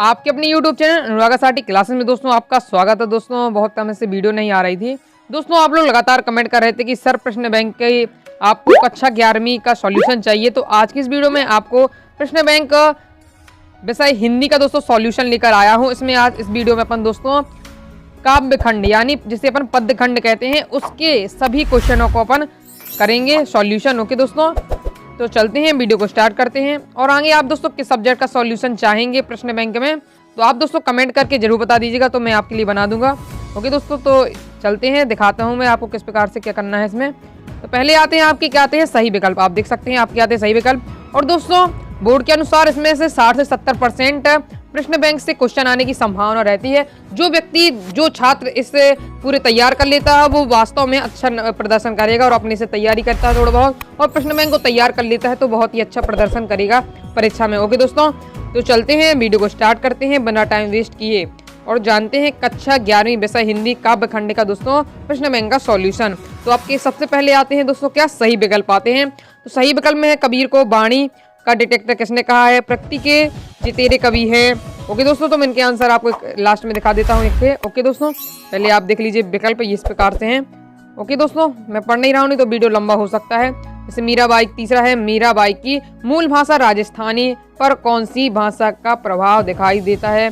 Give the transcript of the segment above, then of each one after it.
आपके अपने YouTube channel अनुराग आसाटी classes में दोस्तों आपका स्वागत है। दोस्तों बहुत समय से वीडियो नहीं आ रही थी। दोस्तों आप लोग लगातार कमेंट कर रहे थे कि सर प्रश्न बैंक के आपको कक्षा 11वीं का सॉल्यूशन चाहिए। तो आज की इस वीडियो में आपको प्रश्न बैंक विषय हिंदी का दोस्तों सॉल्यूशन लेकर आया हूँ। इसमें आज इस वीडियो में अपन दोस्तों काव्य खंड यानी जिसे अपन पद्य खंड कहते हैं उसके सभी क्वेश्चनों को अपन करेंगे सॉल्यूशन। ओके दोस्तों, तो चलते हैं वीडियो को स्टार्ट करते हैं। और आगे आप दोस्तों किस सब्जेक्ट का सॉल्यूशन चाहेंगे प्रश्न बैंक में तो आप दोस्तों कमेंट करके जरूर बता दीजिएगा, तो मैं आपके लिए बना दूंगा। ओके दोस्तों, तो चलते हैं, दिखाता हूं मैं आपको किस प्रकार से क्या करना है इसमें। तो पहले आते हैं आपके क्या आते हैं सही विकल्प। आप देख सकते हैं आपके आते हैं सही विकल्प। और दोस्तों बोर्ड के अनुसार इसमें से 60 से 70% प्रश्न बैंक से क्वेश्चन आने की संभावना रहती है। जो छात्र इससे पूरे तैयार कर लेता है वो वास्तव में अच्छा प्रदर्शन करेगा और अपने से तैयारी करता है थोड़ा बहुत और प्रश्न बैंक को तैयार कर लेता है तो बहुत ही अच्छा प्रदर्शन करेगा परीक्षा में। ओके दोस्तों, तो चलते हैं वीडियो को स्टार्ट करते हैं बिना टाइम वेस्ट किए और जानते हैं कक्षा 11वीं विषय हिंदी काव्य खंड का दोस्तों प्रश्न बैंक का सॉल्यूशन। तो आपके सबसे पहले आते हैं दोस्तों क्या सही विकल्प आते हैं। तो सही विकल्प में है कबीर को वाणी का डिटेक्टर किसने कहा है, प्रकृति के जितेरे कवि है। ओके दोस्तों, तो मैं इनके आंसर आपको लास्ट में दिखा देता हूँ एक पे। ओके दोस्तों, पहले आप देख लीजिए विकल्प इस प्रकार से हैं। ओके दोस्तों, मैं पढ़ नहीं रहा हूँ नहीं तो वीडियो लंबा हो सकता है। जैसे मीराबाई, तीसरा है मीराबाई की मूल भाषा राजस्थानी पर कौन सी भाषा का प्रभाव दिखाई देता है।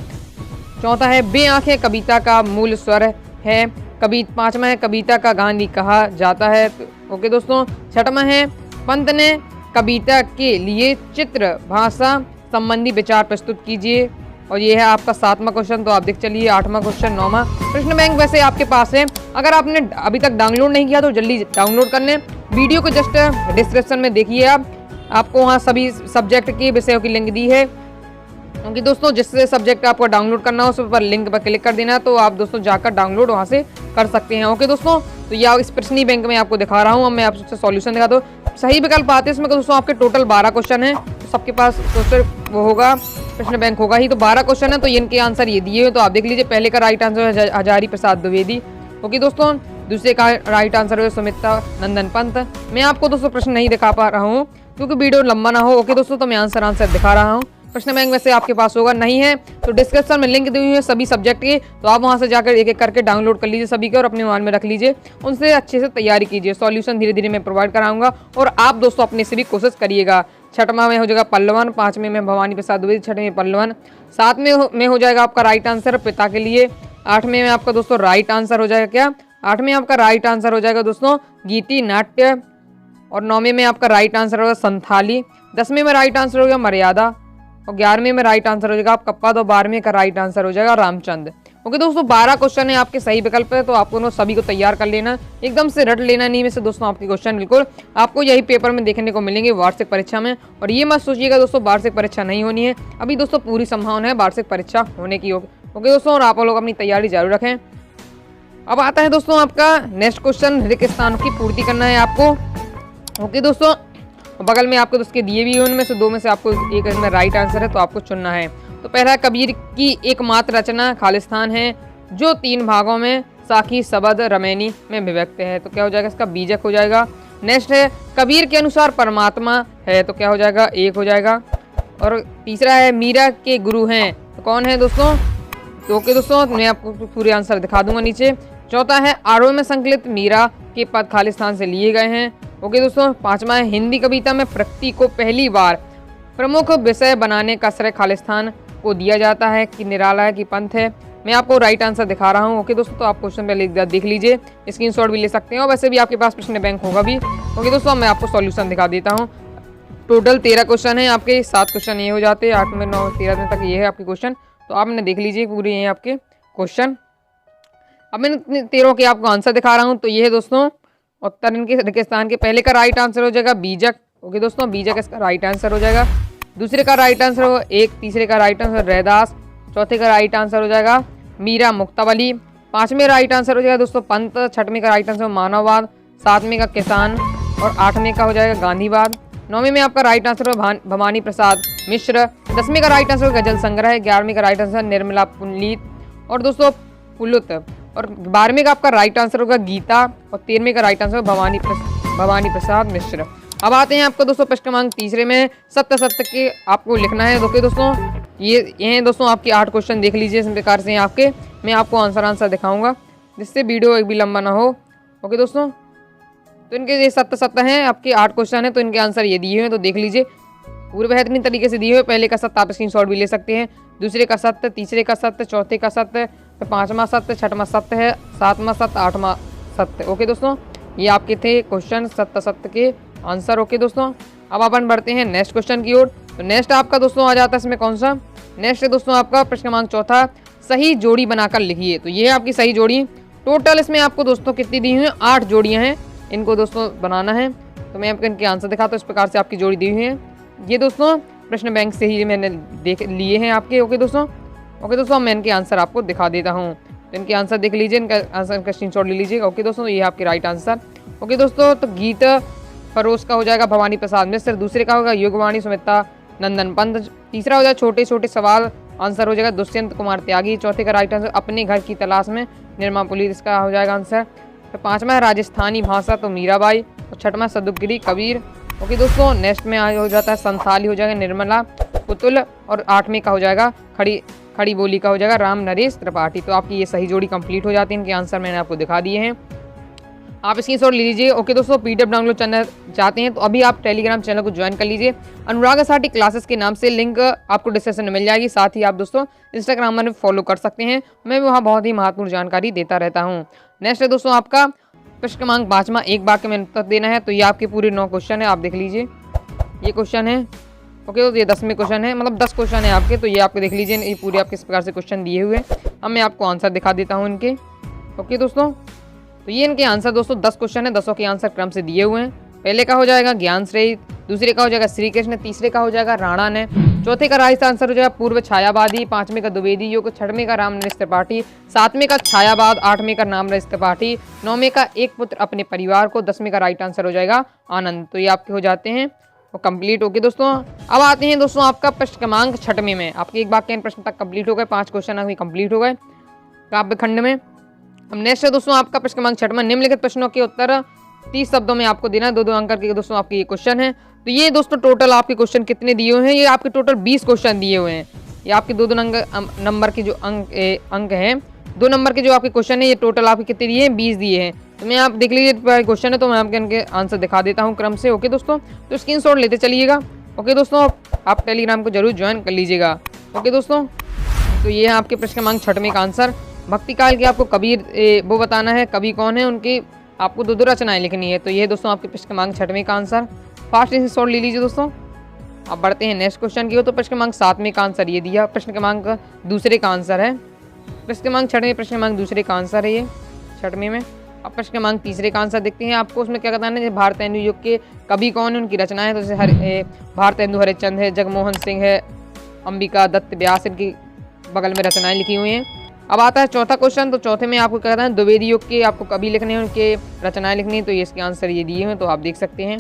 चौथा है बे आंखें कविता का मूल स्वर है। पांचवा है कविता का गांधी कहा जाता है। ओके दोस्तों, छठवां है पंत ने कविता के लिए चित्र भाषा संबंधी विचार प्रस्तुत कीजिए। और ये है आपका 7वां क्वेश्चन। तो आप देख चलिए 8वां क्वेश्चन 9वां प्रश्न बैंक वैसे आपके पास है। अगर आपने अभी तक डाउनलोड नहीं किया तो जल्दी डाउनलोड कर लें। वीडियो को जस्ट डिस्क्रिप्शन में देखिए आपको वहाँ सभी सब्जेक्ट के विषयों की लिंक दी है। क्योंकि दोस्तों जिस सब्जेक्ट आपको डाउनलोड करना हो उस पर लिंक पर क्लिक कर देना तो आप दोस्तों जाकर डाउनलोड वहाँ से कर सकते हैं। ओके दोस्तों, तो यह इस प्रश्न बैंक में आपको दिखा रहा हूँ। अब मैं आपसे सॉल्यूशन दिखा दूँ। सही विकल्प आते हैं इसमें दोस्तों आपके टोटल 12 क्वेश्चन है। तो सबके पास क्वेश्चन वो होगा प्रश्न बैंक होगा ही। तो 12 क्वेश्चन है तो इनके आंसर ये दिए हुए तो आप देख लीजिए। पहले का राइट आंसर है हजारी प्रसाद द्विवेदी। ओके दोस्तों, दूसरे का राइट आंसर है सुमित्रा नंदन पंत। मैं आपको दोस्तों प्रश्न नहीं दिखा पा रहा हूँ क्योंकि वीडियो लंबा ना हो। ओके दोस्तों, तो मैं आंसर दिखा रहा हूँ। प्रश्न बैंक वैसे आपके पास होगा नहीं है तो डिस्क्रिप्शन में लिंक दी हुई है सभी सब्जेक्ट के, तो आप वहां से जाकर एक एक करके डाउनलोड कर लीजिए सभी के और अपने मोबाइल में रख लीजिए। उनसे अच्छे से तैयारी कीजिए। सॉल्यूशन धीरे धीरे मैं प्रोवाइड कराऊंगा और आप दोस्तों अपने से भी कोशिश करिएगा। 6वां में हो जाएगा पल्लवन, 5वें में भवानी प्रसाद द्विवेदी, 6वें में पल्लवन, 7वें में हो जाएगा आपका राइट आंसर पिता के लिए, 8वें में आपका दोस्तों राइट आंसर हो जाएगा क्या 8वें में आपका राइट आंसर हो जाएगा दोस्तों गीति नाट्य, और 9वें में आपका राइट आंसर होगा संथाली, 10वें में राइट आंसर हो गया मर्यादा, और 11वें में राइट आंसर हो जाएगा आपका पद, और 12वें का राइट आंसर हो जाएगा रामचंद्र। ओके दोस्तों, 12 क्वेश्चन है आपके सही विकल्प है तो आपको सभी को तैयार कर लेना, एकदम से रट लेना नहीं में से दोस्तों आपके क्वेश्चन बिल्कुल आपको यही पेपर में देखने को मिलेंगे वार्षिक परीक्षा में। और ये मत सोचिएगा दोस्तों वार्षिक परीक्षा नहीं होनी है, अभी दोस्तों पूरी संभावना है वार्षिक परीक्षा होने की। ओके दोस्तों, और आप लोग अपनी तैयारी जारी रखें। अब आता है दोस्तों आपका नेक्स्ट क्वेश्चन, रिक्त स्थान की पूर्ति करना है आपको। ओके दोस्तों, बगल में आपको उसके दिए भी उनमें से 2 में से आपको एक इसमें राइट आंसर है तो आपको चुनना है। तो पहला कबीर की एकमात्र रचना खालिस्तान है जो 3 भागों में साखी सबद रमैनी में विभक्त है, तो क्या हो जाएगा इसका बीजक हो जाएगा। नेक्स्ट है कबीर के अनुसार परमात्मा है तो क्या हो जाएगा 1 हो जाएगा। और तीसरा है मीरा के गुरु हैं तो कौन है दोस्तों, तो ओके दोस्तों मैं आपको पूरे आंसर दिखा दूंगा नीचे। चौथा है आरोह में संकलित मीरा के पद खालिस्तान से लिए गए हैं। ओके दोस्तों, 5वां है हिंदी कविता में प्रकृति को पहली बार प्रमुख विषय बनाने का श्रेय खालिस्तान को दिया जाता है कि निराला है कि पंथ है। मैं आपको राइट आंसर दिखा रहा हूँ। ओके दोस्तों, तो आप क्वेश्चन पहले देख लीजिए, स्क्रीनशॉट भी ले सकते हैं और वैसे भी आपके पास प्रश्न बैंक होगा भी। ओके दोस्तों, मैं आपको सॉल्यूशन दिखा देता हूँ। टोटल 13 क्वेश्चन है आपके, 7 क्वेश्चन ये हो जाते हैं, 8 में 9 13 तक ये है आपके क्वेश्चन। तो आपने देख लीजिए पूरे ये आपके क्वेश्चन। अब मैंने 13 के आपको आंसर दिखा रहा हूँ। तो ये है दोस्तों उत्तर इनके रिक्त स्थान के पहले का राइट आंसर हो जाएगा बीजक। ओके दोस्तों, बीजक इसका राइट आंसर हो जाएगा। दूसरे का राइट आंसर होगा 1, तीसरे का राइट आंसर रैदास, चौथे का राइट आंसर हो जाएगा मीरा मुक्तावली, 5वें राइट आंसर हो जाएगा दोस्तों पंत, 6वें का राइट आंसर मानववाद, 7वें का किसान, और 8वें का हो जाएगा गांधीवाद। 9वें में आपका राइट आंसर होगा भवानी प्रसाद मिश्र, 10वें का राइट आंसर गजल संग्रह, 11वें का राइट आंसर निर्मला पुलित और दोस्तों पुलुत, और 12वें का आपका राइट आंसर होगा गीता, और 13वें का राइट आंसर भवानी प्रसाद मिश्र। अब आते हैं आपको दोस्तों प्रश्न क्रमांक तीसरे में सत्य सत्य के आपको लिखना है। ओके दोस्तों, ये हैं दोस्तों आपके 8 क्वेश्चन, देख लीजिए इस प्रकार से आपके, मैं आपको आंसर दिखाऊंगा जिससे वीडियो एक भी लंबा ना हो। ओके दोस्तों, तो इनके ये 7 हैं आपके 8 क्वेश्चन हैं, तो इनके आंसर ये दिए हुए हैं, तो देख लीजिए पूरे बेहतरीन तरीके से दिए हुए। पहले का सत्य आप स्क्रीनशॉट भी ले सकते हैं, दूसरे का सत्य, तीसरे का सत्य, चौथे का सत्य, फिर 5वां सत्य, 6वां सत्य है, 7वां सत्य, 8वां सत्य। ओके दोस्तों, ये आपके थे क्वेश्चन सत्य के आंसर। ओके दोस्तों, अब अपन बढ़ते हैं नेक्स्ट क्वेश्चन की ओर। तो नेक्स्ट आपका दोस्तों आ जाता है इसमें कौन सा, नेक्स्ट है दोस्तों आपका प्रश्न क्रमांक 4, सही जोड़ी बनाकर लिखिए। तो ये है आपकी सही जोड़ी। टोटल इसमें आपको दोस्तों कितनी दी हुई है, 8 जोड़ियाँ हैं, इनको दोस्तों बनाना है। तो मैं आपको इनके आंसर दिखाता हूँ, इस प्रकार से आपकी जोड़ी दी हुई है। ये दोस्तों प्रश्न बैंक से ही मैंने देख लिए हैं आपके। ओके दोस्तों, मैं इनके आंसर आपको दिखा देता हूँ। तो इनके आंसर देख लीजिए, इनका आंसर का स्क्रीनशॉट ले लीजिएगा। ओके दोस्तों, ये है आपके राइट आंसर। ओके दोस्तों, तो गीत फरोज का हो जाएगा भवानी प्रसाद मिश्र, दूसरे का होगा युगवाणी सुमित्रा नंदन पंत, तीसरा हो जाएगा छोटे छोटे सवाल, आंसर हो जाएगा दुष्यंत कुमार त्यागी, चौथे का राइट आंसर अपने घर की तलाश में निर्मा पुलिस, इसका हो जाएगा आंसर। तो 5वां है राजस्थानी भाषा, तो मीराबाई, और 6वां सदुगिरी कबीर। ओके दोस्तों, नेक्स्ट में हो जाता है संथाली, हो जाएगा निर्मला पुतुल, और 8वें का हो जाएगा खड़ी बोली का हो जाएगा राम नरेश त्रिपाठी। तो आपकी ये सही जोड़ी कंप्लीट हो जाती है। इनके आंसर मैंने आपको दिखा दिए हैं, आप स्क्रीनशॉट ले लीजिए। ओके दोस्तों, पीडीएफ डाउनलोड करना चाहते हैं तो अभी आप टेलीग्राम चैनल को ज्वाइन कर लीजिए, अनुराग असाटी क्लासेस के नाम से, लिंक आपको डिस्क्रिप्शन में मिल जाएगी। साथ ही आप दोस्तों इंस्टाग्राम में फॉलो कर सकते हैं, मैं वहाँ बहुत ही महत्वपूर्ण जानकारी देता रहता हूँ। नेक्स्ट है दोस्तों आपका प्रश्न क्रमांक 5, एक वाक्य में उत्तर देना है। तो ये आपके पूरे 9 क्वेश्चन है, आप देख लीजिए, ये क्वेश्चन है। ओके, तो ये 10वें क्वेश्चन है, मतलब 10 क्वेश्चन है आपके। तो ये आपके देख लीजिए, ये पूरे आपके इस प्रकार से क्वेश्चन दिए हुए। अब मैं आपको आंसर दिखा देता हूँ इनके। ओके दोस्तों, तो ये इनके आंसर दोस्तों 10 क्वेश्चन है, 10 के आंसर क्रम से दिए हुए हैं। पहले का हो जाएगा ज्ञान श्रेय, दूसरे का हो जाएगा श्री कृष्ण, तीसरे का हो जाएगा राणा ने, चौथे का राइट आंसर हो जाएगा पूर्व छायावादी, 5वें का द्विवेदी योग, 6वें का राम नरेश त्रिपाठी, 7वें का छायावाद, 8वें का नाम नरेश त्रिपाठी, 9वें का एक पुत्र अपने परिवार को, 10वें का राइट आंसर हो जाएगा आनंद। तो ये आपके हो जाते हैं और कंप्लीट हो गए दोस्तों। अब आते हैं दोस्तों आपका प्रश्न क्रमांक 6 में, आपके एक वाक्य प्रश्न तक कंप्लीट हो गए, 5 क्वेश्चन अभी कंप्लीट हो गए काव्य खंड में। अब नेक्स्ट है दोस्तों आपका प्रश्न क्रमांक 6, निम्नलिखित प्रश्नों के उत्तर 30 शब्दों में आपको देना है, 2-2 अंक के दोस्तों आपके ये क्वेश्चन है। तो ये दोस्तों टोटल आपके क्वेश्चन कितने दिए हुए हैं, ये आपके टोटल 20 क्वेश्चन दिए हुए हैं। ये आपके 2-2 नंबर के जो अंक हैं, 2 नंबर के जो आपके क्वेश्चन है, ये टोटल आपके कितने दिए हैं, 20 दिए हैं। तो मैं आप देख लीजिए क्वेश्चन है, तो मैं आपके इनके आंसर दिखा देता हूँ क्रम से। ओके दोस्तों, तो स्क्रीनशॉट लेते चलिएगा। ओके दोस्तों, आप टेलीग्राम को जरूर ज्वाइन कर लीजिएगा। ओके दोस्तों, तो ये है आपके प्रश्न क्रमांक 6 का आंसर। भक्ति काल के आपको कबीर वो बताना है, कवि कौन है, उनकी आपको 2-2 रचनाएं लिखनी है। तो ये दोस्तों आपके प्रश्न क्रमांक 6 का आंसर, फास्ट स्क्रीनशॉट ले लीजिए दोस्तों। अब बढ़ते हैं नेक्स्ट क्वेश्चन की हो। तो प्रश्न क्रमांक 7 का आंसर ये दिया, प्रश्न क्रमांक 2 का आंसर है, प्रश्न क्रमांक 6 प्रश्न क्रमांक 2 का आंसर है ये 6 में। अब प्रश्न क्रमांक 3 का आंसर देखते हैं, आपको उसमें क्या बताना है, भारतेंदु युग के कवि कौन है, उनकी रचनाएं। तो जैसे भारतेंदु हरिश्चंद्र है, जगमोहन सिंह है, अंबिका दत्त व्यास, इनकी बगल में रचनाएं लिखी हुई हैं। अब आता है चौथा क्वेश्चन। तो चौथे में आपको कहता है द्विवेदी युग के आपको कवि लिखने हैं, उनके रचनाएं लिखनी है। तो ये इसके आंसर ये दिए हैं, तो आप देख सकते हैं।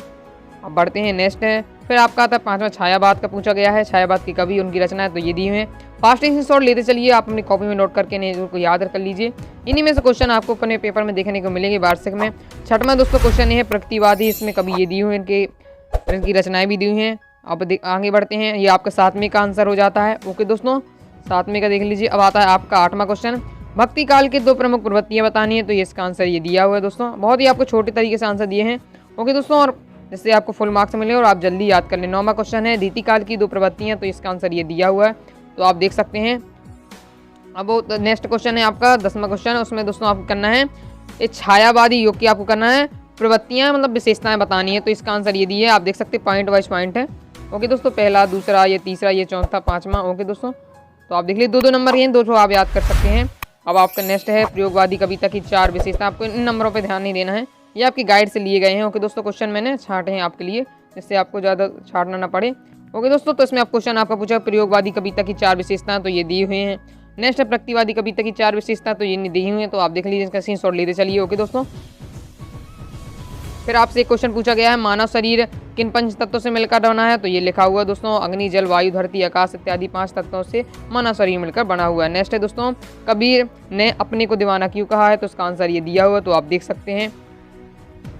अब बढ़ते हैं नेक्स्ट है, फिर आपका आता है 5वां छायावाद का पूछा गया है, छायावाद की कवि, उनकी रचनाएं। तो ये दी हुई हैं, फास्ट स्क्रीनशॉट लेते चलिए, आप अपनी कॉपी में नोट करके इनको याद कर लीजिए। इन्हीं में से क्वेश्चन आपको अपने पेपर में देखने को मिलेंगे वार्षिक में। 6वां दोस्तों क्वेश्चन है प्रकृतिवादी, इसमें कवि ये दी हुई हैं, इनकी रचनाएं भी दी हुई हैं। अब आगे बढ़ते हैं, ये आपका 7वें का आंसर हो जाता है। ओके दोस्तों, 7वें का देख लीजिए। अब आता है आपका 8वां क्वेश्चन, भक्ति काल के 2 प्रमुख प्रवृत्तियां बतानी है। तो ये इसका आंसर ये दिया हुआ है दोस्तों, बहुत ही आपको छोटे तरीके से आंसर दिए हैं। ओके दोस्तों, और जिससे आपको फुल मार्क्स मिले और आप जल्दी याद कर लें। 9वां क्वेश्चन है रीति काल की 2 प्रवृत्तियां। तो इसका आंसर ये दिया हुआ है, तो आप देख सकते हैं। अब नेक्स्ट क्वेश्चन है आपका 10वां क्वेश्चन, उसमें दोस्तों आपको करना है ये छायावादी युग की आपको करना है प्रवृत्तियां, मतलब विशेषताएं बतानी है। तो इसका आंसर ये दिया है, आप देख सकते हैं, पॉइंट वाइज पॉइंट है। ओके दोस्तों, पहला, दूसरा, ये तीसरा, ये चौथा, 5वां। ओके दोस्तों, तो आप देख लीजिए 2-2 नंबर ये 2 आप याद कर सकते हैं। अब आपका नेक्स्ट है प्रयोगवादी कविता की 4 विशेषता। आपको इन नंबरों पे ध्यान नहीं देना है, ये आपकी गाइड से लिए गए हैं। ओके दोस्तों, क्वेश्चन मैंने छांटे हैं आपके लिए, जिससे आपको ज़्यादा छाटना ना पड़े। ओके दोस्तों, तो इसमें आप क्वेश्चन आपका पूछा प्रयोगवादी कविता की 4 विशेषताएं, तो ये दी हुई हैं। नेक्स्ट है प्रकृतिवादी कविता की 4 विशेषता, तो ये नहीं दी हुई हैं, तो आप देख लीजिए, इसका स्क्रीनशॉट लेते चलिए। ओके दोस्तों, फिर आपसे एक क्वेश्चन पूछा गया है मानव शरीर किन 5 तत्वों से मिलकर बना है। तो ये लिखा हुआ है दोस्तों, अग्नि, जल, वायु, धरती, आकाश इत्यादि 5 तत्वों से मानव शरीर मिलकर बना हुआ है। नेक्स्ट है दोस्तों, कबीर ने अपने को दीवाना क्यों कहा है। तो इसका आंसर ये दिया हुआ है, तो आप देख सकते हैं।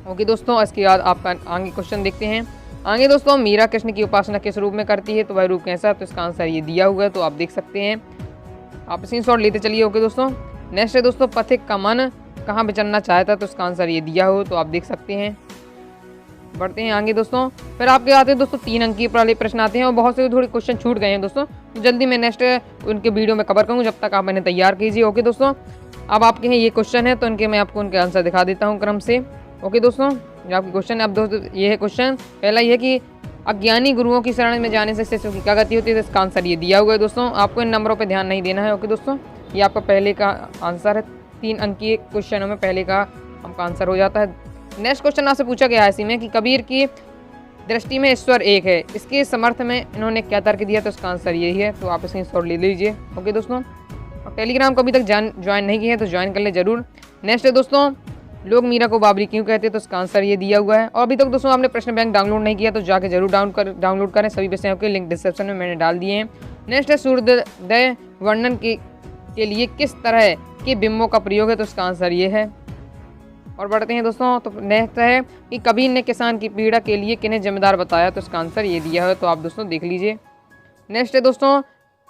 ओके दोस्तों, इसके बाद आपका आगे क्वेश्चन देखते हैं। आगे दोस्तों, मीरा कृष्ण की उपासना किस रूप में करती है, तो वह रूप कैसा है, तो इसका आंसर ये दिया हुआ है, तो आप देख सकते हैं। आप स्क्रीनशॉट लेते चलिए। ओके दोस्तों, नेक्स्ट है दोस्तों, पथिक का मन कहाँ विचरना चाहता है, तो इसका आंसर ये दिया हो, तो आप देख सकते हैं। बढ़ते हैं आगे दोस्तों। फिर आपके आते हैं दोस्तों 3 अंक वाले प्रश्न आते हैं और बहुत से थोड़े क्वेश्चन छूट गए हैं दोस्तों, तो जल्दी मैं नेक्स्ट उनके वीडियो में कवर करूँ, जब तक आप इन्हें तैयार कीजिए। ओके दोस्तों, अब आपके हैं ये क्वेश्चन है, तो इनके मैं आपको उनके आंसर दिखा देता हूँ क्रम से। ओके दोस्तों, जो आपके क्वेश्चन है, अब दोस्तों ये है क्वेश्चन पहला, ये है कि अज्ञानी गुरुओं की शरण में जाने से शिष्यों की क्या गति होती है, तो इसका आंसर ये दिया हुआ है दोस्तों। आपको इन नंबरों पर ध्यान नहीं देना है। ओके दोस्तों, ये आपका पहले का आंसर है। 3 अंकीय क्वेश्चनों में पहले का आपका आंसर हो जाता है। नेक्स्ट क्वेश्चन आपसे पूछा गया है इसी में कि कबीर की दृष्टि में ईश्वर एक है, इसके समर्थ में इन्होंने क्या तर्क दिया, तो इसका आंसर यही है, तो आप इसे शॉर्ट ले लीजिए। ओके दोस्तों, और टेलीग्राम को अभी तक ज्वाइन नहीं किया है तो ज्वाइन कर ले जरूर। नेक्स्ट है दोस्तों, लोग मीरा को बाबरी क्यों कहते हैं, तो इसका आंसर ये दिया हुआ है। और अभी तक दोस्तों आपने प्रश्न बैंक डाउनलोड नहीं किया तो जाके जरूर डाउनलोड करें, सभी विषयों के लिंक डिस्क्रिप्शन में मैंने डाल दिए हैं। नेक्स्ट है सूर्योदय वर्णन के लिए किस तरह के बिंबों का प्रयोग है, तो इसका आंसर ये है। और बढ़ते हैं दोस्तों, तो नेक्स्ट है कि कबीर ने किसान की पीड़ा के लिए किन्हें जिम्मेदार बताया, तो इसका आंसर ये दिया है, तो आप दोस्तों देख लीजिए। नेक्स्ट है दोस्तों,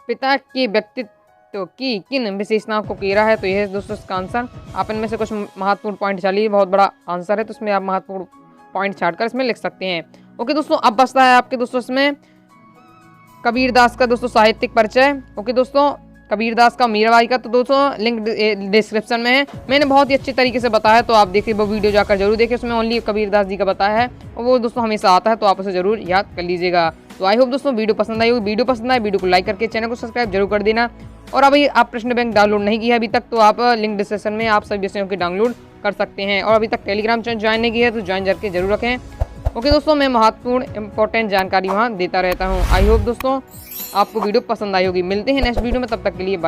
पिता के व्यक्तित्व की किन विशेषताओं को घेरा है, तो यह है दोस्तों इसका आंसर। आप इनमें से कुछ महत्वपूर्ण पॉइंट चलिए, बहुत बड़ा आंसर है तो इसमें आप महत्वपूर्ण पॉइंट छाटकर इसमें लिख सकते हैं। ओके दोस्तों, अब बचता है आपके दोस्तों इसमें कबीरदास का दोस्तों साहित्यिक परिचय। ओके दोस्तों, कबीरदास का मीराबाई का तो दोस्तों लिंक डिस्क्रिप्शन में है, मैंने बहुत ही अच्छी तरीके से बताया, तो आप देखिए वो वीडियो जाकर जरूर देखिए, उसमें ओनली कबीरदास जी का बताया है और वो दोस्तों हमेशा आता है, तो आप उसे जरूर याद कर लीजिएगा। तो आई होप दोस्तों वीडियो पसंद आई होगी। वीडियो पसंद आए वीडियो को लाइक करके चैनल को सब्सक्राइब जरूर कर देना। और अभी आप प्रश्न बैंक डाउनलोड नहीं किया अभी तक, तो आप लिंक डिस्क्रिप्शन में आप सभी विषयों के डाउनलोड कर सकते हैं। और अभी तक टेलीग्राम चैनल ज्वाइन नहीं किया है तो ज्वाइन करके जरूर रखें। ओके दोस्तों, मैं महत्वपूर्ण इंपॉर्टेंट जानकारी वहाँ देता रहता हूँ। आई होप दोस्तों आपको वीडियो पसंद आई होगी। मिलते हैं नेक्स्ट वीडियो में, तब तक के लिए बाय।